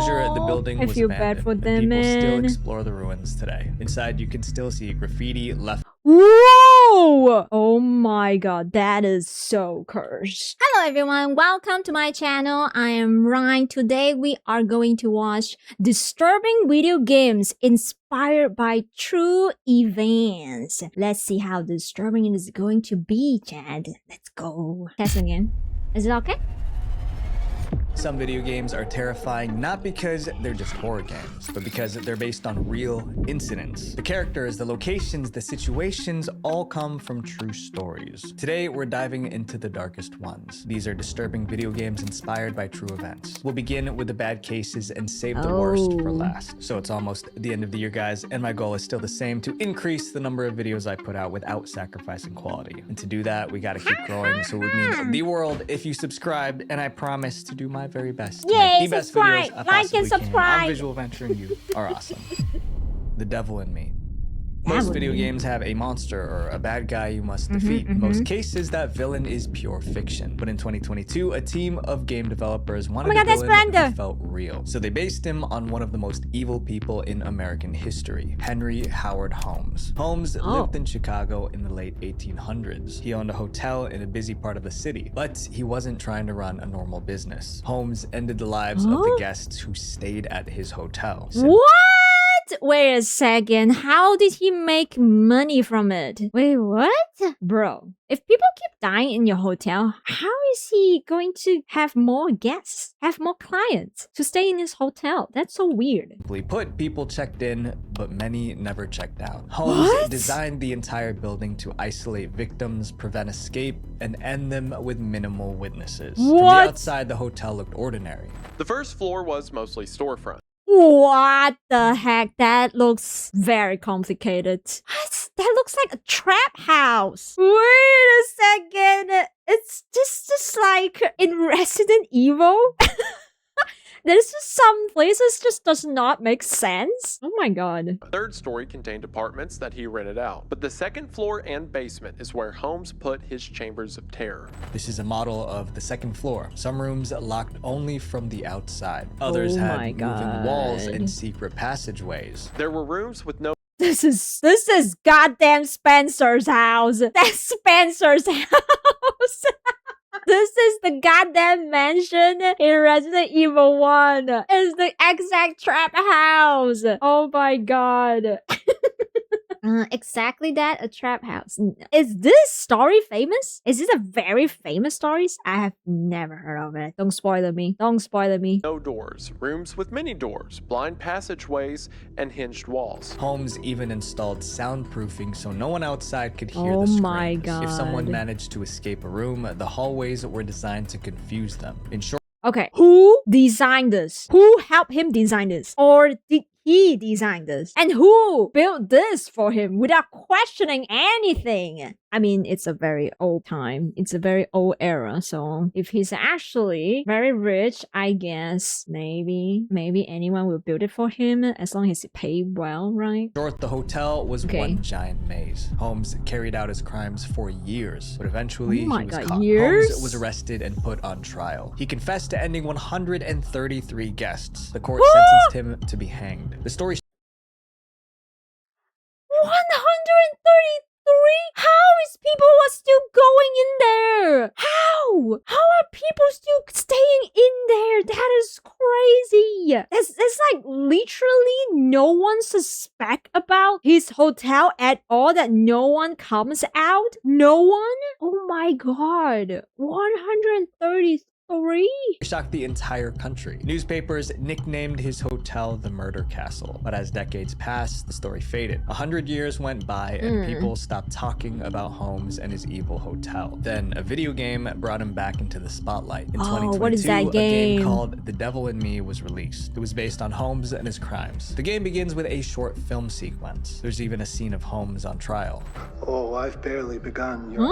closure, the building I was feel bad abandoned, for and them, people still man. explore the ruins today. Inside, you can still see graffiti left. Whoa! Oh my god, that is so cursed. Hello everyone, welcome to my channel. I am Ryan. Today we are going to watch disturbing video games inspired by true events. Let's see how disturbing it is going to be, Chad. Let's go. Test again. Is it okay? Some video games are terrifying not because they're just horror games, but because they're based on real incidents. The characters, the locations, the situations all come from true stories. Today, we're diving into the darkest ones. These are disturbing video games inspired by true events. We'll begin with the bad cases and save the worst for last. So it's almost the end of the year, guys, and my goal is still the same: to increase the number of videos I put out without sacrificing quality. And to do that, we gotta keep growing, so it would mean the world if you subscribed, and I promise to do my very best to make the best videos I possibly can. I'm Visual Venture and you are awesome. The devil in me. Most video games have a monster or a bad guy you must defeat. In most cases, that villain is pure fiction. But in 2022, a team of game developers wanted a villain that felt real. So they based him on one of the most evil people in American history, Henry Howard Holmes. Holmes lived in Chicago in the late 1800s. He owned a hotel in a busy part of the city, but he wasn't trying to run a normal business. Holmes ended the lives of the guests who stayed at his hotel. What? Wait a second. How did he make money from it? Wait, what? Bro, if people keep dying in your hotel, how is he going to have more guests, have more clients to stay in his hotel? That's so weird. Simply put, people checked in, but many never checked out. Holmes designed the entire building to isolate victims, prevent escape, and end them with minimal witnesses. From the outside, the hotel looked ordinary. The first floor was mostly storefront. What the heck? That looks very complicated. What? That looks like a trap house. Wait a second. It's just like in Resident Evil. There's just some places just does not make sense. Oh my god. The third story contained apartments that he rented out, but the second floor and basement is where Holmes put his chambers of terror. This is a model of the second floor. Some rooms locked only from the outside. Others had moving walls and secret passageways. There were rooms with no... This is goddamn Spencer's house. That's Spencer's house. This is the goddamn mansion in Resident Evil 1. It's the exact trap house. Oh my god. Exactly that, a trap house. Is this story famous? Is this a very famous story? I have never heard of it. Don't spoil me. Don't spoil me. No doors, rooms with many doors, blind passageways, and hinged walls. Holmes even installed soundproofing so no one outside could hear the screams. Oh my god. If someone managed to escape a room, the hallways were designed to confuse them. In short... Okay, who designed this? Who helped him design this? Or did he design this? And who built this for him without questioning anything? I mean, it's a very old time. It's a very old era. So if he's actually very rich, I guess maybe anyone will build it for him as long as he paid well, right? Short, the hotel was one giant maze. Holmes carried out his crimes for years, but eventually he was caught. Holmes was arrested and put on trial. He confessed to ending 133 guests. The court sentenced him to be hanged. The story... 133? How is people are still going in there? How are people still staying in there? That is crazy. It's like literally no one suspect about his hotel at all, that no one comes out? No one? Oh my god. 133? Shocked the entire country. Newspapers nicknamed his hotel the Murder Castle, but as decades passed, the story faded. 100 years went by and people stopped talking about Holmes and his evil hotel. Then a video game brought him back into the spotlight. In 2022, what is that game called The Devil in Me was released. It was based on Holmes and his crimes. The game begins with a short film sequence. There's even a scene of Holmes on trial. Oh, I've barely begun, Your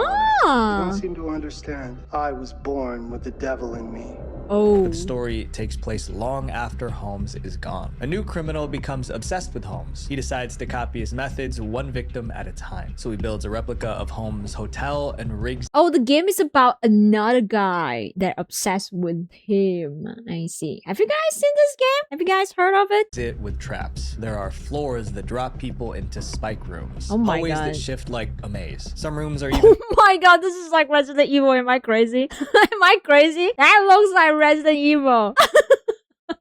Honor. You don't seem to understand. I was born with the devil in me. Oh. But the story takes place long after Holmes is gone. A new criminal becomes obsessed with Holmes. He decides to copy his methods one victim at a time. So he builds a replica of Holmes' hotel and rigs Oh, the game is about another guy that obsessed with him. I see. Have you guys seen this game? Have you guys heard of it? it with traps. There are floors that drop people into spike rooms. Oh my Hallways God. that shift like a maze. Some rooms are even Oh my god, this is like Resident Evil. Am I crazy? Am I crazy? That looks like Resident Evil.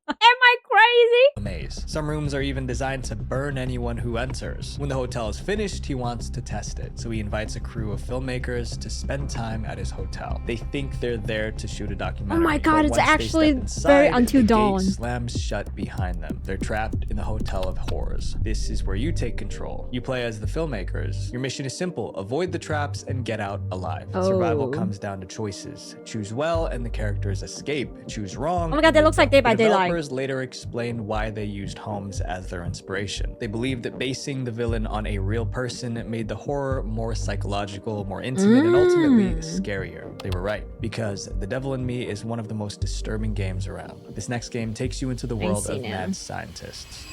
Am I crazy? a maze. Some rooms are even designed to burn anyone who enters. When the hotel is finished, he wants to test it, so he invites a crew of filmmakers to spend time at his hotel. They think they're there to shoot a documentary. Oh my god, but it's once they actually step inside, very Until the Dawn. gate slams shut behind them. They're trapped in the hotel of horrors. This is where you take control. You play as the filmmakers. Your mission is simple: avoid the traps and get out alive. Survival Oh. comes down to choices. Choose well and the characters escape. Choose wrong. Oh my god, and that they looks like don't. Day by The Daylight. developers later explained why they used Holmes as their inspiration. They believed that basing the villain on a real person made the horror more psychological, more intimate, and ultimately scarier. They were right, because The Devil in Me is one of the most disturbing games around. This next game takes you into the world see of now. mad scientists.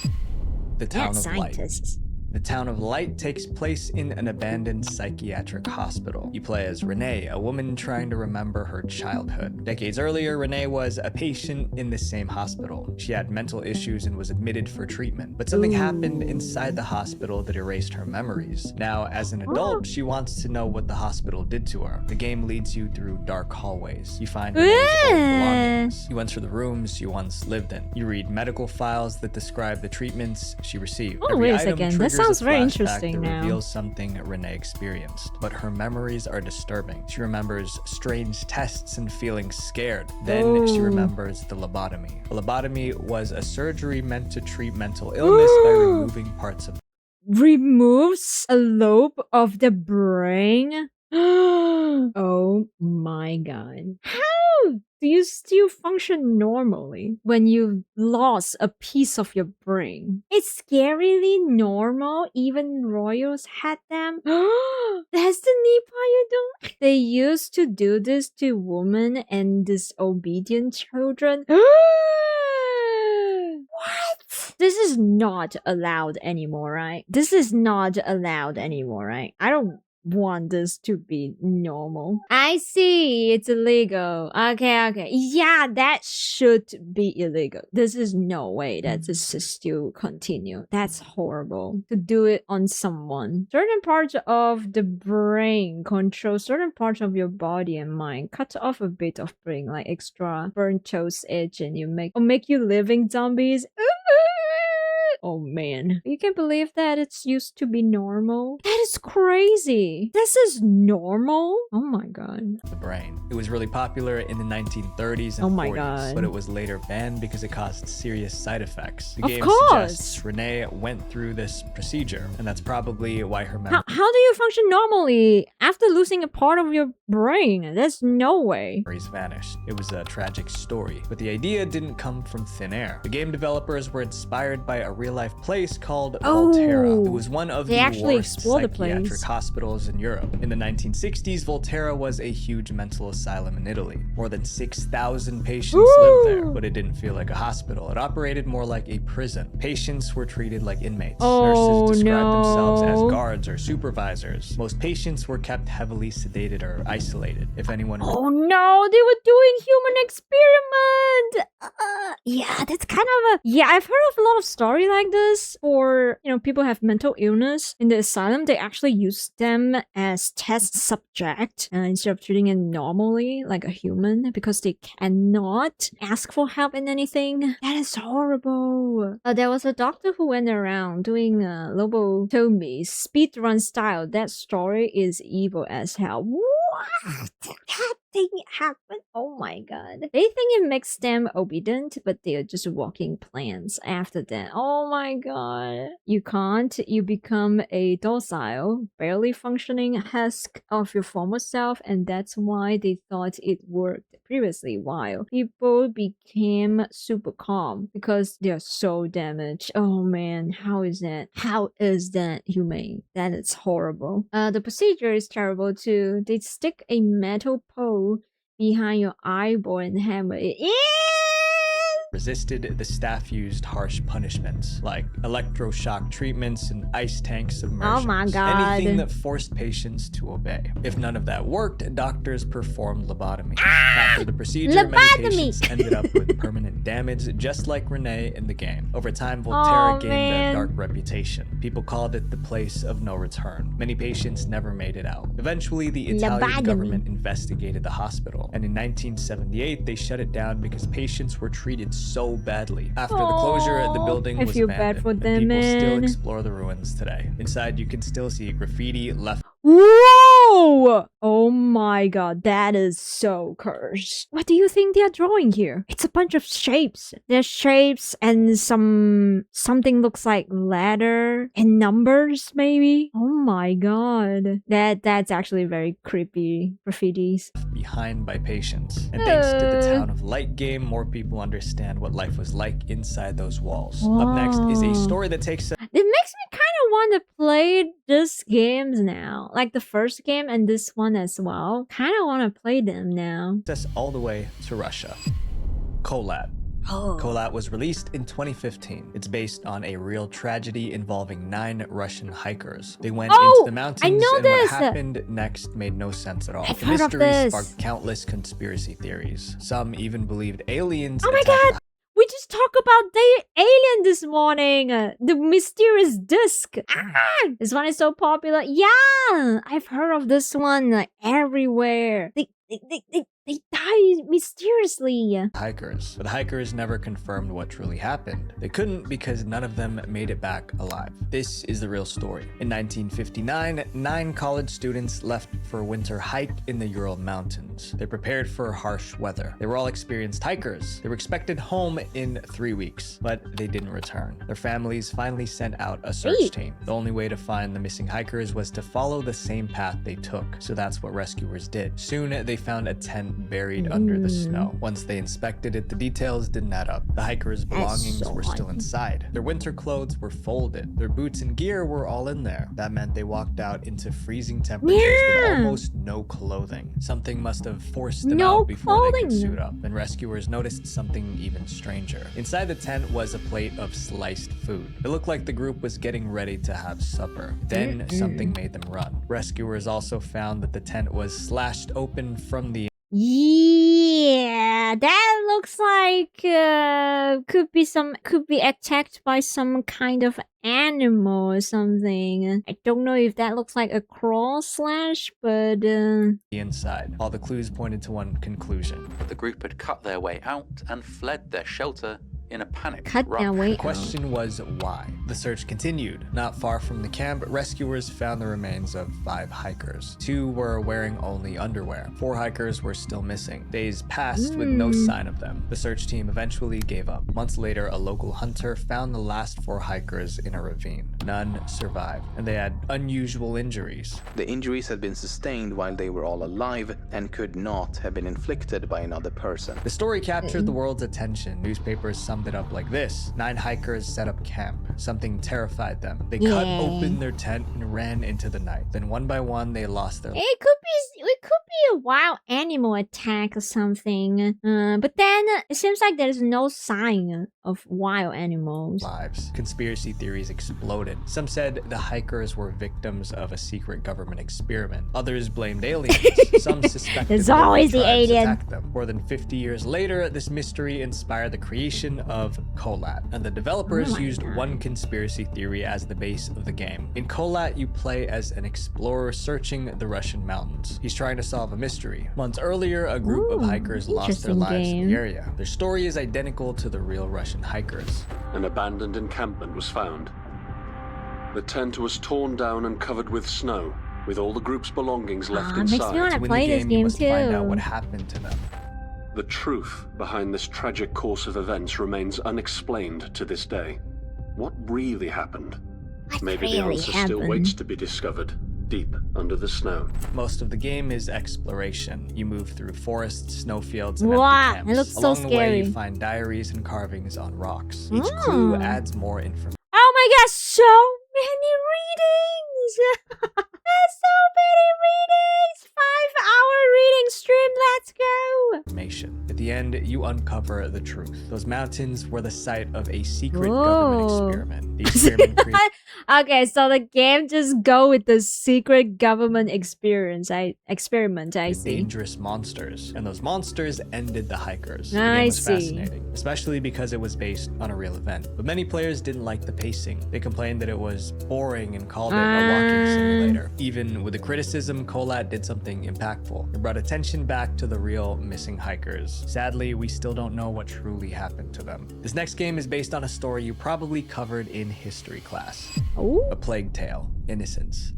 The Town Mad of Light. scientists. The Town of Light takes place in an abandoned psychiatric hospital. You play as Renee, a woman trying to remember her childhood. Decades earlier, Renee was a patient in the same hospital. She had mental issues and was admitted for treatment, but something happened inside the hospital that erased her memories. Now, as an adult, she wants to know what the hospital did to her. The game leads you through dark hallways. You find Renee's old belongings. You enter the rooms she once lived in. You read medical files that describe the treatments she received. Oh, Every wait a item second. That triggers a sounds very flashback interesting that now. reveals something Renee experienced, but her memories are disturbing. She remembers strange tests and feeling scared. Then she Oh. remembers the lobotomy. A lobotomy was a surgery meant to treat mental illness by removing parts of Removes a lobe of the brain. Oh my god. How do you still function normally when you've lost a piece of your brain? It's scarily normal. Even royals had them. That's the Nipa you do? They used to do this to women and disobedient children. What? This is not allowed anymore, right? This is not allowed anymore, right? I don't want this to be normal. I see, it's illegal. Okay. Yeah, that should be illegal. This is no way that this is still continue. That's horrible to do it on someone. Certain parts of the brain control certain parts of your body and mind. Cut off a bit of brain, like extra burn toast edge, and you make you living zombies. Oh man. You can believe that it's used to be normal? That is crazy. This is normal? Oh my god. the brain. It was really popular in the 1930s and Oh my 40s, God. but it was later banned because it caused serious side effects. The Of game course. suggests Renee went through this procedure, and that's probably why her memory How do you function normally after losing a part of your brain? There's no way. memories vanished. It was a tragic story, but the idea didn't come from thin air. The game developers were inspired by a real-life place called Volterra. It was one of They the actually worst explored the psychiatric place. hospitals in Europe. In the 1960s, Volterra was a huge mental asylum in Italy. More than 6,000 patients lived there, but it didn't feel like a hospital. It operated more like a prison. Patients were treated like inmates. Oh, Nurses described themselves as no. guards or supervisors. Most patients were kept heavily sedated or isolated. If anyone Oh no, they were doing human experiment. Yeah, that's kind of a yeah. I've heard of a lot of story like this. For people have mental illness in the asylum, they actually use them as test subject instead of treating it normally like a human because they cannot ask for help in anything. That is horrible. There was a doctor who went around doing lobotomy speedrun style. That story is evil as hell. What? That thing happened? Oh my god. They think it makes them obedient, but they are just walking plants after that. Oh my god. You can't. You become a docile, barely functioning husk of your former self, and that's why they thought it worked previously, while people became super calm because they're so damaged. Oh man, how is that? How is that humane? That is horrible. The procedure is terrible too. They stick a metal pole behind your eyeball and hammer it. resisted, the staff used harsh punishments like electroshock treatments and ice tank submersions. Oh my god. Anything that forced patients to obey. If none of that worked, doctors performed lobotomy. After the procedure, many patients ended up with permanent damage, just like Renee in the game. Over time, Volterra gained a dark reputation. People called it the place of no return. Many patients never made it out. Eventually, the Italian government investigated the hospital, and in 1978, they shut it down because patients were treated so badly. After the closure, the building was abandoned, and people still explore the ruins today. Inside, you can still see graffiti left. Whoa! Oh my god, that is so cursed. What do you think they are drawing here? It's a bunch of shapes. There's shapes and something looks like ladder and numbers, maybe. Oh my god, that's actually very creepy graffitis. Behind by patients, and thanks to the Town of Light game, more people understand what life was like inside those walls. Up next is a story that takes. It makes me kind of want to play this games now, like the first game and this one as well. Kind of want to play them now. Us all the way to Russia. Kholat. Kholat was released in 2015. It's based on a real tragedy involving 9 Russian hikers. They went into the mountains, and what happened next made no sense at all. The mystery sparked countless conspiracy theories. Some even believed aliens. Oh my god! We just talked about the alien this morning. The mysterious disc. This one is so popular. Yeah, I've heard of this one everywhere. They die mysteriously. Hikers. But the hikers never confirmed what truly happened. They couldn't because none of them made it back alive. This is the real story. In 1959, 9 college students left for a winter hike in the Ural Mountains. They prepared for harsh weather. They were all experienced hikers. They were expected home in 3 weeks, but they didn't return. Their families finally sent out a search team. The only way to find the missing hikers was to follow the same path they took. So that's what rescuers did. Soon, they found a tent buried under the snow. Once they inspected it, the details didn't add up. The hikers' belongings were still inside. Their winter clothes were folded. Their boots and gear were all in there. That meant they walked out into freezing temperatures with almost no clothing. Something must have forced them out before they could suit up. Then rescuers noticed something even stranger. Inside the tent was a plate of sliced food. It looked like the group was getting ready to have supper. Then something made them run. Rescuers also found that the tent was slashed open from the yeah, that looks like could be attacked by some kind of animal or something. I don't know if that looks like a crawl slash, but the inside. All the clues pointed to one conclusion. The group had cut their way out and fled their shelter in a panic. The question was why? The search continued. Not far from the camp, rescuers found the remains of 5 hikers. 2 were wearing only underwear. 4 hikers were still missing. Days passed with no sign of them. The search team eventually gave up. Months later, a local hunter found the last 4 hikers in a ravine. None survived, and they had unusual injuries. The injuries had been sustained while they were all alive and could not have been inflicted by another person. The story captured the world's attention. Newspapers summed it up like this: 9 hikers set up camp. Something terrified them. They cut open their tent and ran into the night. Then one by one, they lost their lives. It could be a wild animal attack or something. But then it seems like there's no sign of wild animals. Conspiracy theories exploded. Some said the hikers were victims of a secret government experiment. Others blamed aliens. Some suspected there's always the alien attacked them. More than 50 years later, this mystery inspired the creation of Kholat, and the developers used one conspiracy theory as the base of the game. In Kholat, you play as an explorer searching the Russian mountains. He's trying to solve a mystery. Months earlier, a group of hikers lost their lives in the area. Their story is identical to the real Russian hikers. An abandoned encampment was found. The tent was torn down and covered with snow, with all the group's belongings left inside. Makes me want to play this game must find out what happened to them. The truth behind this tragic course of events remains unexplained to this day. What really happened? Maybe the answer still waits to be discovered, deep under the snow. Most of the game is exploration. You move through forests, snowfields, and empty camps. It looks so Along scary. the way, you find diaries and carvings on rocks. Each clue adds more information. Oh my gosh, so many readings! There's so many readings! 5-hour reading stream, let's go! Information. At the end, you uncover the truth. Those mountains were the site of a secret Whoa. government experiment. The experiment created Okay, so the game just go with the secret government experiment, I see. dangerous monsters, and those monsters ended the hikers. The I game was see. fascinating, especially because it was based on a real event. But many players didn't like the pacing. They complained that it was boring and called it a walking simulator. Even with the criticism, Kholat did something impactful. It brought attention back to the real missing hikers. Sadly, we still don't know what truly happened to them. This next game is based on a story you probably covered in history class. Oh, A Plague Tale: Innocence.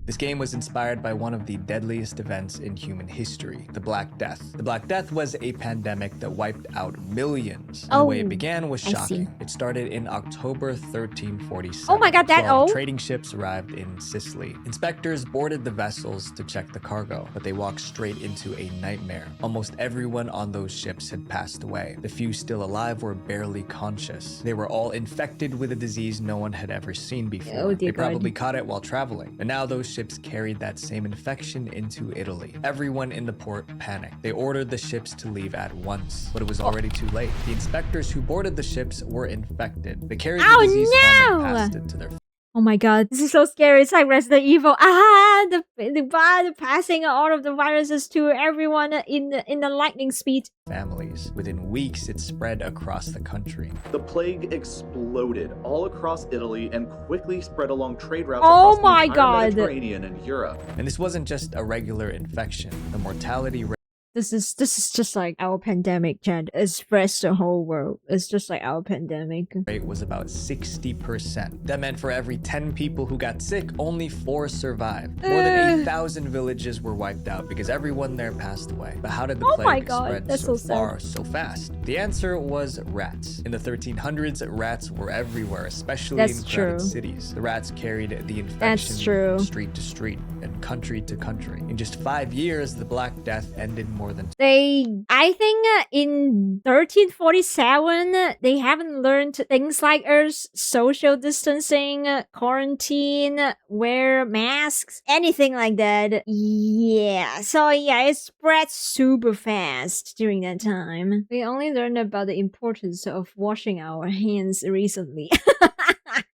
This game was inspired by one of the deadliest events in human history, the Black Death. The Black Death was a pandemic that wiped out millions. And the way it began was I see. shocking. It started in October 1347. Oh my God, that 12 old? trading ships arrived in Sicily. Inspectors boarded the vessels to check the cargo, but they walked straight into a nightmare. Almost everyone on those ships had passed away. The few still alive were barely conscious. They were all infected with a disease no one had ever seen before. Oh, dear They probably God. caught it while traveling. And now those ships carried that same infection into Italy. Everyone in the port panicked. They ordered the ships to leave at once, but it was already too late. The inspectors who boarded the ships were infected. They carried Oh, the disease home no! and passed it to their oh my God, this is so scary. It's like Resident Evil. The passing all of the viruses to everyone in the lightning speed. families. Within weeks, it spread across the country. The plague exploded all across Italy and quickly spread along trade routes Oh across my the entire God. Mediterranean and Europe. And this wasn't just a regular infection. The mortality rate This is just like our pandemic, Chad. It spreads the whole world. It's just like our pandemic. was about 60%. That meant for every 10 people who got sick, only 4 survived. More than 8,000 villages were wiped out because everyone there passed away. But how did the Oh my plague God, spread that's so so sad. far, so fast? The answer was rats. In the 1300s, rats were everywhere, especially That's in crowded true. cities. The rats carried the infection That's true. street to street and country to country. In just 5 years, the Black Death ended more than I think in 1347, they haven't learned things like social distancing, quarantine, wear masks, anything like that. Yeah, so yeah, it spread super fast during that time. We only learned about the importance of washing our hands recently.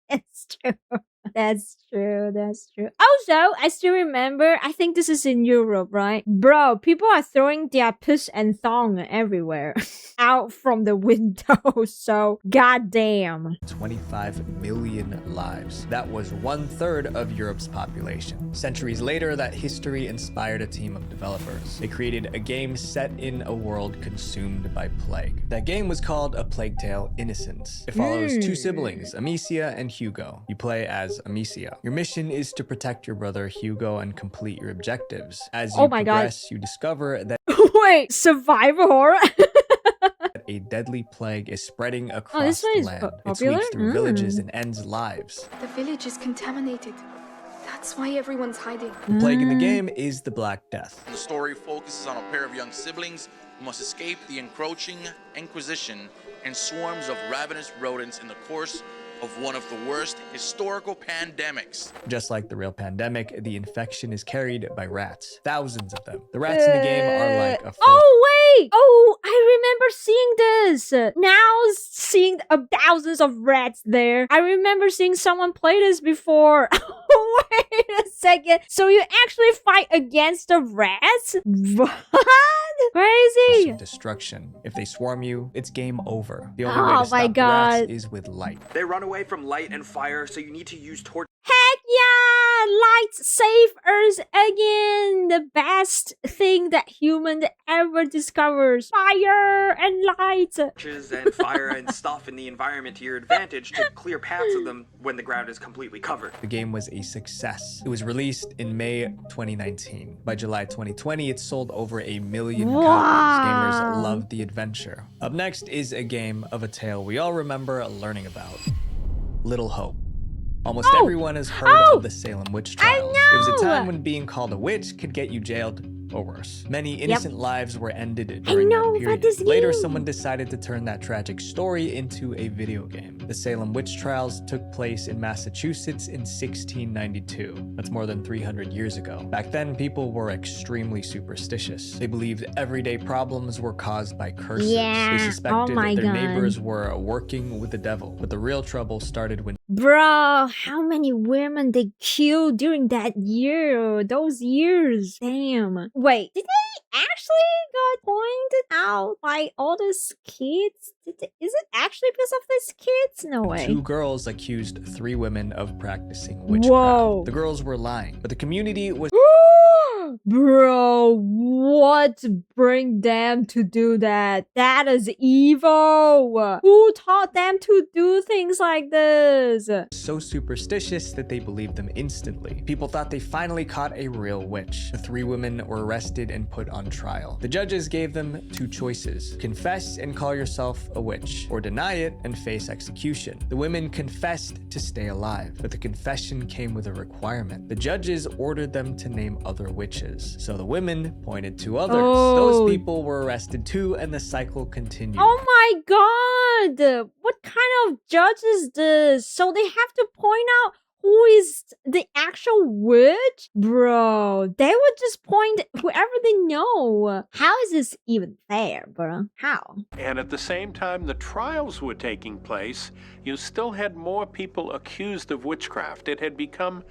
It's true. That's true. Also, I still remember, I think this is in Europe, right? Bro, people are throwing their puss and thong everywhere out from the window. So, goddamn. 25 million lives. That was 1/3 of Europe's population. Centuries later, that history inspired a team of developers. They created a game set in a world consumed by plague. That game was called A Plague Tale: Innocence. It follows 2 siblings, Amicia and Hugo. You play as Amicia. Your mission is to protect your brother Hugo and complete your objectives. As you Oh my God. progress, you discover that Wait, survival horror? a deadly plague is spreading across this one the is land. It popular? sweeps through villages and ends lives. The village is contaminated. That's why everyone's hiding. The plague in the game is the Black Death. The story focuses on a pair of young siblings who must escape the encroaching Inquisition and swarms of ravenous rodents in the course of one of the worst historical pandemics. Just like the real pandemic, the infection is carried by rats. Thousands of them. The rats in the game are like a Oh, wait! Oh, I remember seeing this. Now seeing thousands of rats there. I remember seeing someone play this before. Wait a second. So you actually fight against the rats? What? Crazy. of destruction. If they swarm you, it's game over. The only way Oh to my stop the rats God. is with light. They run away from light and fire, so you need to use torches Heck yeah! Light save Earth again! The best thing that human ever discovers. Fire and light! and fire and stuff in the environment to your advantage to clear paths of them when the ground is completely covered. The game was a success. It was released in May 2019. By July 2020, it sold over 1 million Wow. copies. Gamers loved the adventure. Up next is a game of a tale we all remember learning about. Little Hope. Almost everyone has heard of the Salem witch trials. It was a time when being called a witch could get you jailed or worse. Many innocent lives were ended during know, that period. but this Later, game- someone decided to turn that tragic story into a video game. The Salem witch trials took place in Massachusetts in 1692. That's more than 300 years ago. Back then, people were extremely superstitious. They believed everyday problems were caused by curses. Yeah. They suspected Oh my their God. neighbors were working with the devil. But the real trouble started when Bro, how many women they killed during that year? Those years. Damn. Wait, did they actually got pointed out by all these kids? Is it actually because of these kids? No way. 2 girls accused 3 women of practicing witchcraft. Whoa. The girls were lying, but the community was Bro, what bring them to do that? That is evil. Who taught them to do things like this? so superstitious that they believed them instantly. People thought they finally caught a real witch. The 3 women were arrested and put on trial. The judges gave them 2 choices: confess and call yourself a witch, or deny it and face execution. The women confessed to stay alive, but the confession came with a requirement. The judges ordered them to name other witches. So the women pointed to others. Oh. Those people were arrested too, and the cycle continued. Oh my god! What kind of judge is this? So they have to point out who is the actual witch? Bro, they would just point whoever they know. How is this even fair, bro? How? And at the same time the trials were taking place, you still had more people accused of witchcraft. It had become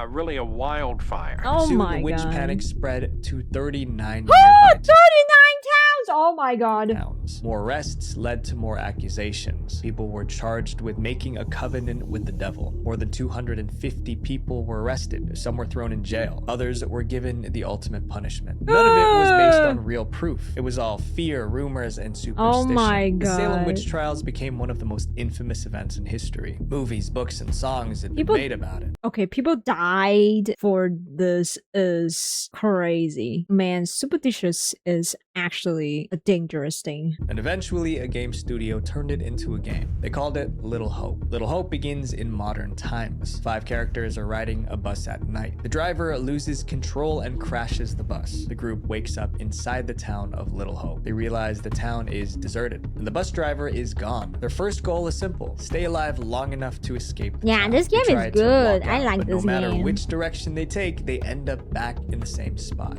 really a wildfire. Oh Soon, my the witch god. panic spread to 39 Oh, 39 nearby towns! Oh my god. towns. More arrests led to more accusations. People were charged with making a covenant with the devil. More than 250 people were arrested. Some were thrown in jail. Others were given the ultimate punishment. None of it was based on real proof. It was all fear, rumors, and superstition. Oh my The Salem God. witch trials became one of the most infamous events in history. Movies, books, and songs had been People- made about it. Okay, people died for this is crazy. Man, superstitious is actually a dangerous thing. And eventually, a game studio turned it into a game. They called it Little Hope. Little Hope begins in modern times. 5 characters are riding a bus at night. The driver loses control and crashes the bus. The group wakes up inside the town of Little Hope. They realize the town is deserted, and the bus driver is gone. Their first goal is simple: stay alive long enough to escape the Yeah, town. this They game is try to good. walk I out, like but this no matter game. which direction they take, they end up back in the same spot.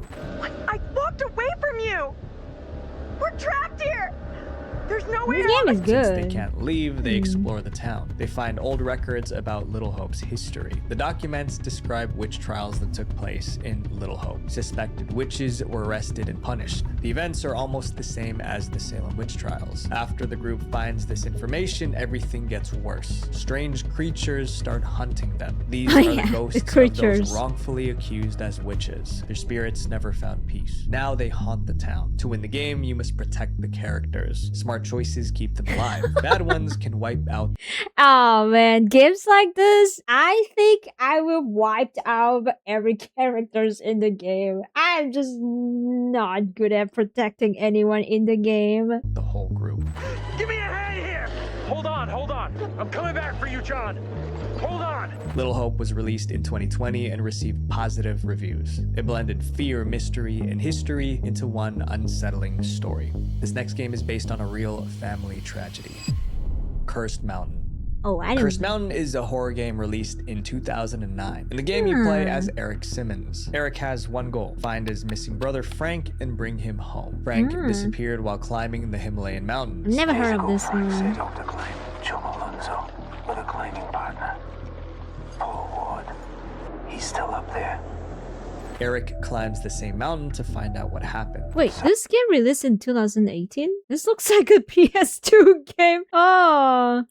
I walked away from you! We're trapped here! There's no way This game is Since they good. can't leave, they explore the town. They find old records about Little Hope's history. The documents describe witch trials that took place in Little Hope. Suspected witches were arrested and punished. The events are almost the same as the Salem witch trials. After the group finds this information, everything gets worse. Strange creatures start hunting them. These Oh, are yeah, the the ghosts of creatures. those wrongfully accused as witches. Their spirits never found peace. Now they haunt the town. To win the game, you must protect the characters. Smart choices keep them alive. Bad ones can wipe out Oh man, games like this, I think I will wipe out every characters in the game. I'm just not good at protecting anyone in the game. the whole group. Give me a hand here! Hold on. I'm coming back for you, John. Hold on. Little Hope was released in 2020 and received positive reviews. It blended fear, mystery, and history into one unsettling story. This next game is based on a real family tragedy. Cursed Mountain. Oh, I Cursed didn't. Mountain is a horror game released in 2009. In the game, you play as Eric Simmons. Eric has one goal: find his missing brother Frank and bring him home. Frank disappeared while climbing the Himalayan mountains. Never heard of this one. Dr. Climb, John Alonso, with a climbing partner. Paul Ward. He's still up there. Eric climbs the same mountain to find out what happened. Wait, this game released in 2018? This looks like a PS2 game. Oh.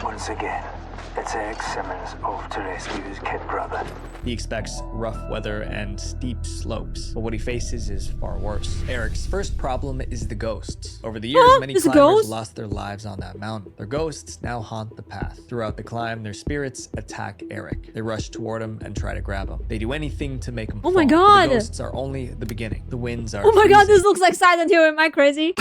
Once again, it's Eric Simmons off to rescue his kid brother. He expects rough weather and steep slopes, but what he faces is far worse. Eric's first problem is the ghosts. Over the years, many There's a climbers ghost? lost their lives on that mountain. Their ghosts now haunt the path. Throughout the climb, their spirits attack Eric. They rush toward him and try to grab him. They do anything to make him Oh my fall. God. The ghosts are only the beginning. The winds are Oh my god, freezing. this looks like Silent Hill. Am I crazy?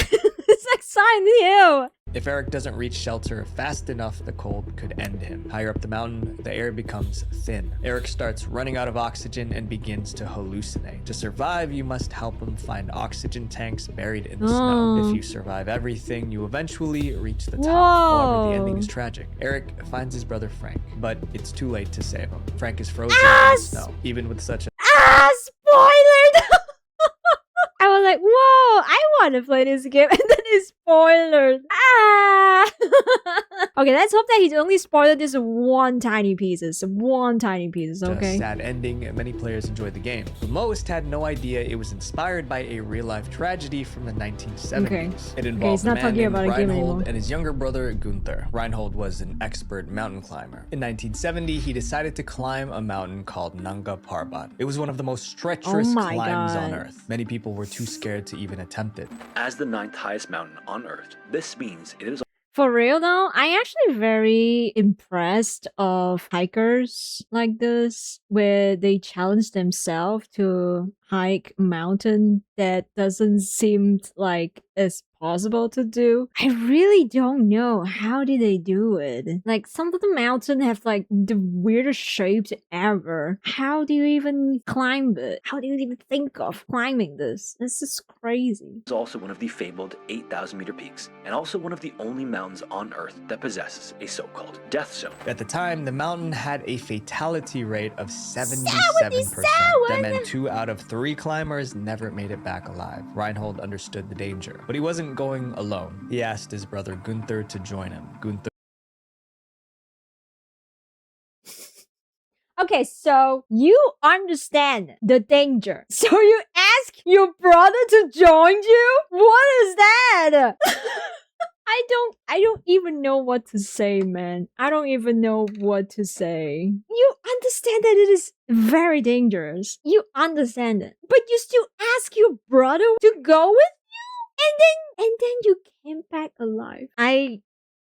It's like Silent Hill. If Eric doesn't reach shelter fast enough, the cold could end him. Higher up the mountain, the air becomes thin. Eric starts running out of oxygen and begins to hallucinate. To survive, you must help him find oxygen tanks buried in the snow. If you survive everything, you eventually reach the top. However, the ending is tragic. Eric finds his brother Frank, but it's too late to save him. Frank is frozen in the snow. Even with such a Spoiler! I was like, whoa, I want to play this game, and then it's spoiled. Okay, let's hope that he's only spoiled this one tiny pieces, okay? sad ending, many players enjoyed the game, but most had no idea it was inspired by a real-life tragedy from the 1970s. Okay. It involved not a man talking named about a game anymore. Reinhold and his younger brother Gunther. Reinhold was an expert mountain climber. In 1970, he decided to climb a mountain called Nanga Parbat. It was one of the most treacherous climbs on Earth. Many people were too scared to even attempt it. As the 9th highest mountain on Earth, this means it is For real though, I actually very impressed of hikers like this, where they challenge themselves to hike a mountain that doesn't seem like it's possible to do. I really don't know how did they do it. Like some of the mountains have like the weirdest shapes ever. How do you even climb it? How do you even think of climbing this? This is crazy. It's also one of the fabled 8,000 meter peaks, and also one of the only mountains on Earth that possesses a so-called death zone. At the time, the mountain had a fatality rate of 77%. That meant 2 out of 3 climbers never made it back alive. Reinhold understood the danger, but he wasn't going alone. He asked his brother Gunther to join him. Gunther Okay, so you understand the danger. So you ask your brother to join you? What is that? I don't even know what to say, man. I don't even know what to say. You understand that it is very dangerous. You understand it. But you still ask your brother to go with you? And then you came back alive. I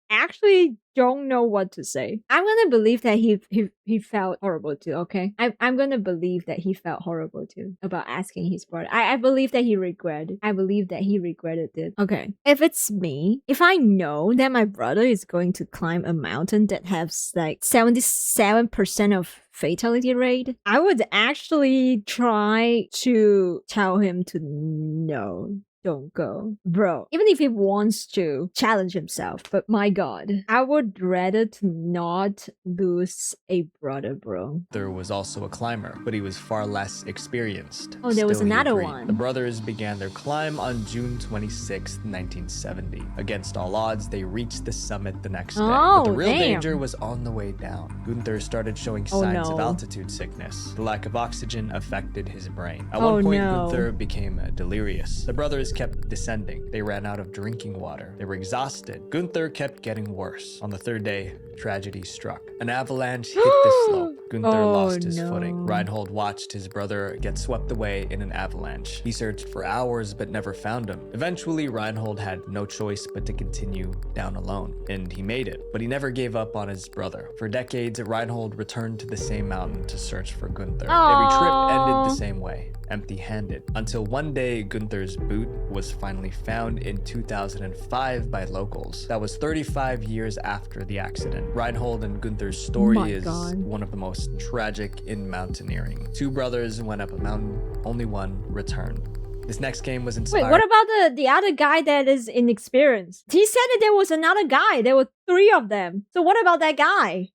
actually don't know what to say. I'm gonna believe that he felt horrible too, okay? I'm gonna believe that he felt horrible too about asking his brother. I believe that he regretted. I believe that he regretted it. Okay. If it's me, if I know that my brother is going to climb a mountain that has like 77% of fatality rate, I would actually try to tell him to no. Don't go. Bro, even if he wants to challenge himself, but my god, I would rather to not lose a brother, bro. There was also a climber, but he was far less experienced. Oh, there was Still, he another agreed. one. The brothers began their climb on June 26, 1970. Against all odds, they reached the summit the next day. But the real danger was on the way down. Gunther started showing signs of altitude sickness. The lack of oxygen affected his brain. At one point, Gunther became delirious. The brothers kept descending. They ran out of drinking water. They were exhausted. Gunther kept getting worse. On the 3rd day, tragedy struck. An avalanche hit the slope. Gunther lost his footing. Reinhold watched his brother get swept away in an avalanche. He searched for hours but never found him. Eventually, Reinhold had no choice but to continue down alone. And he made it. But he never gave up on his brother. For decades, Reinhold returned to the same mountain to search for Gunther. Every trip ended the same way. Empty-handed, until one day Gunther's boot was finally found in 2005 by locals. That was 35 years after the accident. Reinhold and Gunther's story is one of the most tragic in mountaineering. 2 brothers went up a mountain, only one returned. This next game was inspired. Wait, what about the other guy that is inexperienced? He said that there was another guy. There were 3 of them. So what about that guy?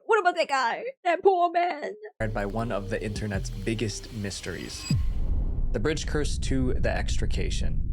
What about that guy? That poor man. By one of the internet's biggest mysteries. The Bridge Curse to the Extrication.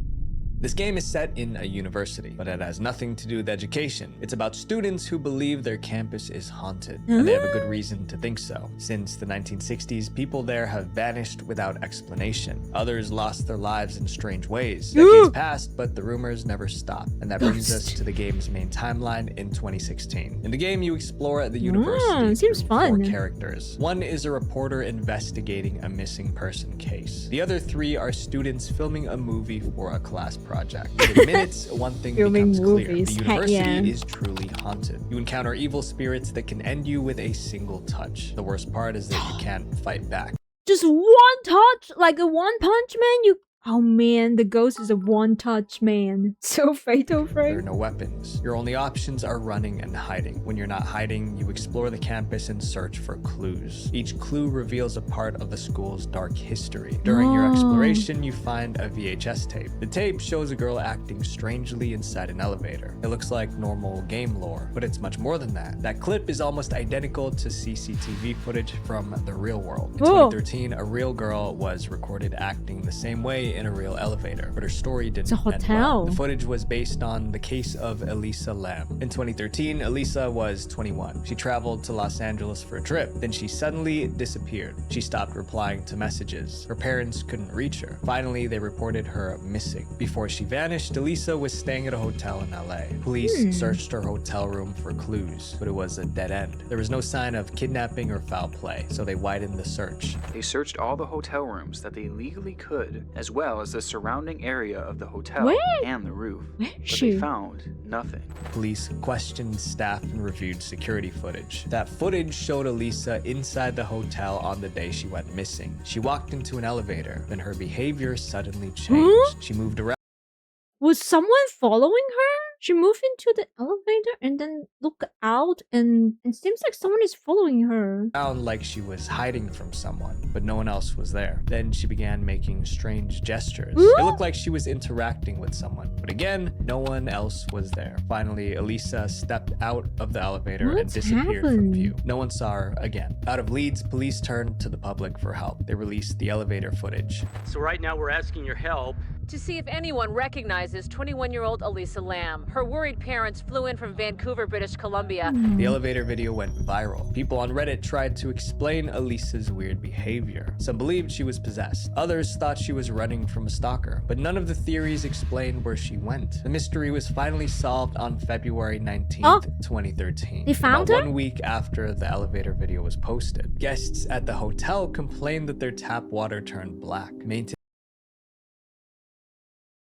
This game is set in a university, but it has nothing to do with education. It's about students who believe their campus is haunted, and they have a good reason to think so. Since the 1960s, people there have vanished without explanation. Others lost their lives in strange ways. Decades passed, but the rumors never stopped, and that brings us to the game's main timeline in 2016. In the game, you explore the university seems fun. 4 characters. One is a reporter investigating a missing person case. The other 3 are students filming a movie for a class project. Within minutes, one thing becomes clear. The university is truly haunted. You encounter evil spirits that can end you with a single touch. The worst part is that you can't fight back. Just one touch? Like a one punch man? Oh man, the ghost is a one-touch man. So fatal, There are Frank. no weapons. Your only options are running and hiding. When you're not hiding, you explore the campus and search for clues. Each clue reveals a part of the school's dark history. During your exploration, you find a VHS tape. The tape shows a girl acting strangely inside an elevator. It looks like normal game lore, but it's much more than that. That clip is almost identical to CCTV footage from the real world. In 2013, a real girl was recorded acting the same way in a real elevator, but her story didn't It's a end well. hotel. The footage was based on the case of Elisa Lam. In 2013, Elisa was 21. She traveled to Los Angeles for a trip. Then she suddenly disappeared. She stopped replying to messages. Her parents couldn't reach her. Finally, they reported her missing. Before she vanished, Elisa was staying at a hotel in LA. Police searched her hotel room for clues, but it was a dead end. There was no sign of kidnapping or foul play, so they widened the search. They searched all the hotel rooms that they legally could, as well as the surrounding area of the hotel Where? and the roof. Where But she? they found nothing. Police questioned staff and reviewed security footage. That footage showed Elisa inside the hotel on the day she went missing. She walked into an elevator, then her behavior suddenly changed. She moved around. Was someone following her? She moved into the elevator and then looked out, and it seems like someone is following her. Like she was hiding from someone, but no one else was there. Then she began making strange gestures. It looked like she was interacting with someone, but again, no one else was there. Finally, Elisa stepped out of the elevator and What's disappeared from happened? view. No one saw her again. Out of leads, police turned to the public for help. They released the elevator footage. So right now we're asking your help to see if anyone recognizes 21-year-old Elisa Lam. Her worried parents flew in from Vancouver, British Columbia. The elevator video went viral. People on Reddit tried to explain Elisa's weird behavior. Some believed she was possessed. Others thought she was running from a stalker. But none of the theories explained where she went. The mystery was finally solved on February 19th, 2013. They found about her? 1 week after the elevator video was posted. Guests at the hotel complained that their tap water turned black.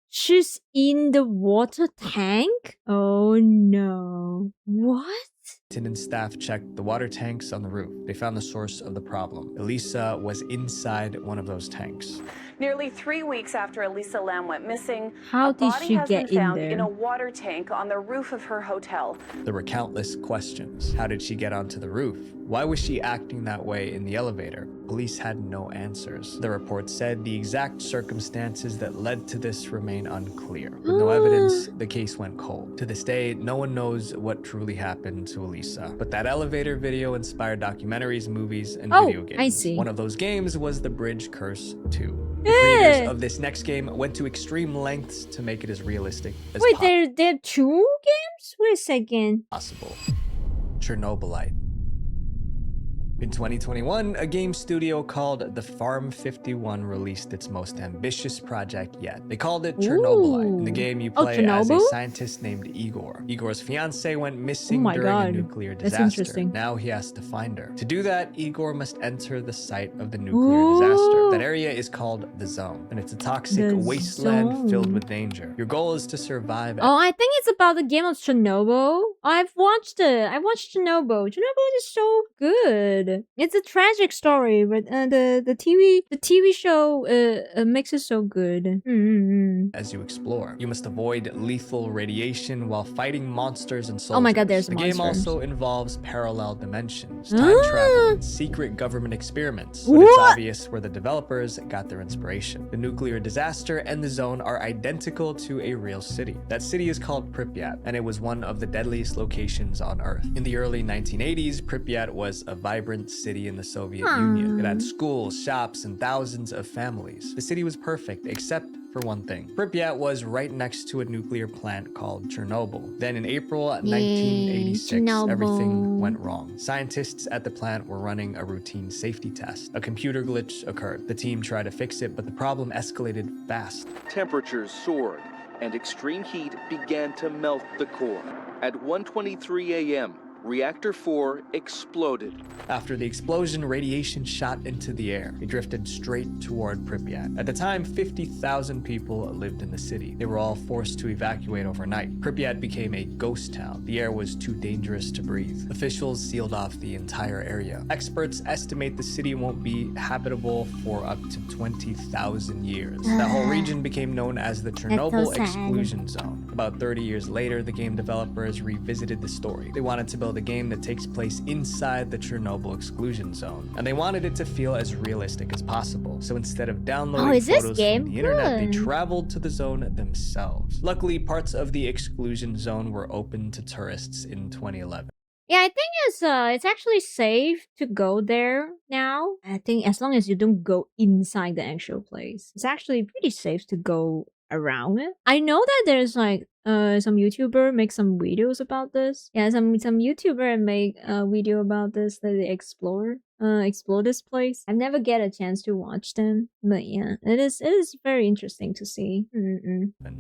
She's in the water tank? Oh no. What? Maintenance staff checked the water tanks on the roof. They found the source of the problem. Elisa was inside one of those tanks. Nearly 3 weeks after Elisa Lam went missing, How a did body she has get been in found there? in a water tank on the roof of her hotel. There were countless questions. How did she get onto the roof? Why was she acting that way in the elevator? Police had no answers. The report said the exact circumstances that led to this remain unclear. With no evidence, the case went cold. To this day, no one knows what truly happened to Elisa. But that elevator video inspired documentaries, movies, and video games. I see. One of those games was The Bridge Curse 2. The creators of this next game went to extreme lengths to make it as realistic as Wait, there are 2 games? Wait a second. possible. Chernobylite. In 2021, a game studio called The Farm 51 released its most ambitious project yet. They called it Chernobylite. In the game, you play as a Chernobyl? scientist named Igor. Igor's fiancée went missing my during God. a nuclear That's disaster. interesting. Now he has to find her. To do that, Igor must enter the site of the nuclear disaster. That area is called the Zone, and it's a toxic The wasteland Zone. filled with danger. Your goal is to survive. Oh, I think it's about the game of Chernobyl. I've watched it. I watched Chernobyl. Chernobyl is so good. It's a tragic story, but the TV show makes it so good. As you explore, you must avoid lethal radiation while fighting monsters and soldiers. Oh my God, there's the game monsters. also involves parallel dimensions, time travel, and secret government experiments. But it's What? obvious where the developers got their inspiration. The nuclear disaster and the Zone are identical to a real city. That city is called Pripyat, and it was one of the deadliest locations on Earth. In the early 1980s, Pripyat was a vibrant city in the Soviet Union. It had schools, shops, and thousands of families. The city was perfect, except for one thing. Pripyat was right next to a nuclear plant called Chernobyl. Then in April 1986, Chernobyl. everything went wrong. Scientists at the plant were running a routine safety test. A computer glitch occurred. The team tried to fix it, but the problem escalated fast. Temperatures soared, and extreme heat began to melt the core. At 1:23 a.m., Reactor 4 exploded. After the explosion, radiation shot into the air. It drifted straight toward Pripyat. At the time, 50,000 people lived in the city. They were all forced to evacuate overnight. Pripyat became a ghost town. The air was too dangerous to breathe. Officials sealed off the entire area. Experts estimate the city won't be habitable for up to 20,000 years. That whole region became known as the Chernobyl exclusion zone. About 30 years later, the game developers revisited the story. They wanted to build a game that takes place inside the Chernobyl exclusion zone, and they wanted it to feel as realistic as possible. So instead of downloading photos from the internet, they traveled to the zone themselves. Luckily, parts of the exclusion zone were open to tourists in 2011. Yeah, I think it's actually safe to go there now. I think as long as you don't go inside the actual place, it's actually pretty safe to go around it. I know that there's like some YouTuber make some videos about this. Yeah, some YouTuber make a video about this that they explore this place. I never get a chance to watch them, but yeah, it is very interesting to see.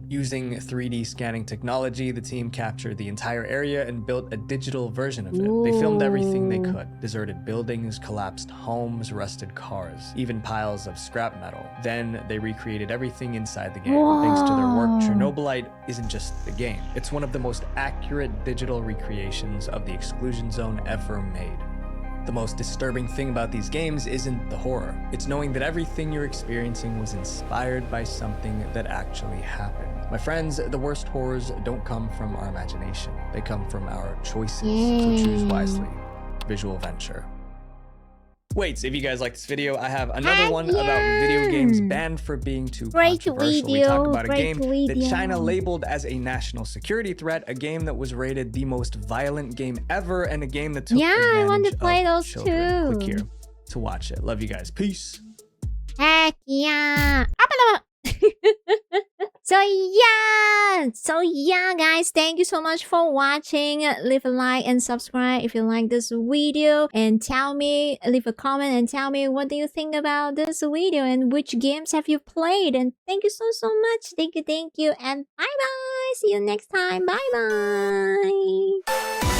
Using 3D scanning technology, the team captured the entire area and built a digital version of it. They filmed everything they could: deserted buildings, collapsed homes, rusted cars, even piles of scrap metal. Then they recreated everything inside the game. Thanks to their work, Chernobylite isn't just the game. It's one of the most accurate digital recreations of the exclusion zone ever made. The most disturbing thing about these games isn't the horror. It's knowing that everything you're experiencing was inspired by something that actually happened. My friends, the worst horrors don't come from our imagination. They come from our choices, so choose wisely. Visual Venture. Wait, if you guys like this video, I have another one about video games banned for being too controversial. We talk about a game that China labeled as a national security threat, a game that was rated the most violent game ever, and a game that took I want to play those children. too. Click here to watch it. Love you guys. Peace. Heck yeah. So yeah guys, thank you so much for watching. Leave a like and subscribe if you like this video, and leave a comment and tell me what do you think about this video and which games have you played. And thank you so much. Thank you, and bye bye. See you next time. Bye bye.